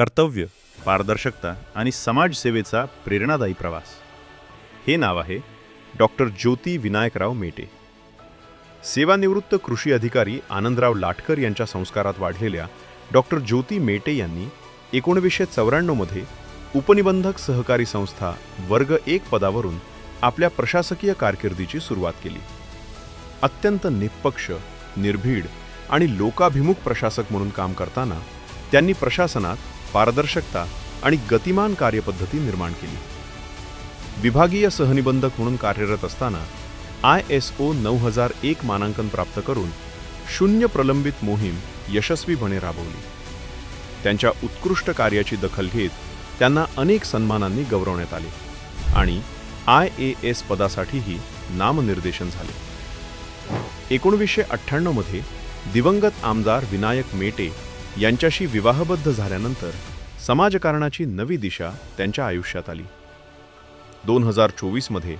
कर्तव्य, पारदर्शकता आणि समाजसेवेचा प्रेरणादायी प्रवास. हे नाव आहे डॉक्टर ज्योती विनायकराव मेटे. सेवानिवृत्त कृषी अधिकारी आनंदराव लाटकर यांच्या संस्कारात वाढलेल्या डॉक्टर ज्योती मेटे यांनी 1994 मध्ये उपनिबंधक सहकारी संस्था वर्ग 1 पदावरून आपल्या प्रशासकीय कारकिर्दीची सुरुवात केली. अत्यंत निष्पक्ष, निर्भीड आणि लोकाभिमुख प्रशासक म्हणून काम करताना त्यांनी प्रशासनात पारदर्शकता आणि गतिमान कार्यपद्धती निर्माण केली. विभागीय सहनिबंधक म्हणून कार्यरत असताना ISO 9001 मानांकन प्राप्त करून 0 प्रलंबित मोहीम यशस्वीपणे राबवली. त्यांच्या उत्कृष्ट कार्याची दखल घेत त्यांना अनेक सन्मानांनी गौरवण्यात आले आणि IAS पदासाठीही नामनिर्देशन झाले. 1998 मध्ये दिवंगत आमदार विनायक मेटे यांच्याशी विवाहबद्ध झाल्यानंतर समाजकारणाची नवी दिशा त्यांच्या आयुष्यात आली. 2024 मध्ये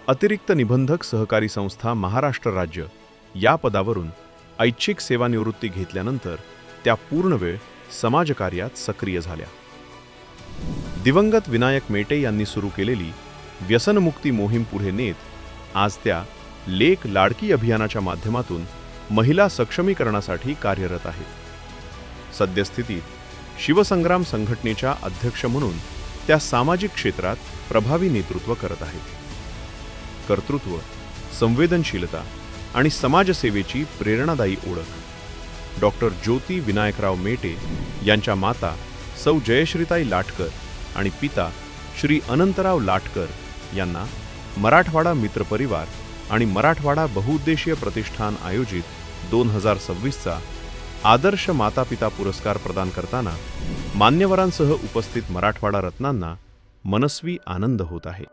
अतिरिक्त निबंधक सहकारी संस्था महाराष्ट्र राज्य या पदावरून ऐच्छिक सेवानिवृत्ती घेतल्यानंतर त्या पूर्णवेळ समाजकार्यात सक्रिय झाल्या. दिवंगत विनायक मेटे यांनी सुरू केलेली व्यसनमुक्ती मोहीम पुढे नेत आज त्या लेक लाडकी अभियानाच्या माध्यमातून महिला सक्षमीकरणासाठी कार्यरत आहेत. सद्यस्थितीत शिवसंग्राम संघटनेच्या अध्यक्ष म्हणून त्या सामाजिक क्षेत्रात प्रभावी नेतृत्व करत आहेत. कर्तृत्व, संवेदनशीलता आणि समाजसेवेची प्रेरणादायी ओळख डॉक्टर ज्योती विनायकराव मेटे यांच्या माता सौ जयश्रीताई लाटकर आणि पिता श्री अनंतराव लाटकर यांना मराठवाडा मित्र परिवार आणि मराठवाडा बहुउद्देशीय प्रतिष्ठान आयोजित 2026चा आदर्श मातापिता पुरस्कार प्रदान करताना मान्यवरांसह उपस्थित मराठवाडा रत्नांना मनस्वी आनंद होत आहे.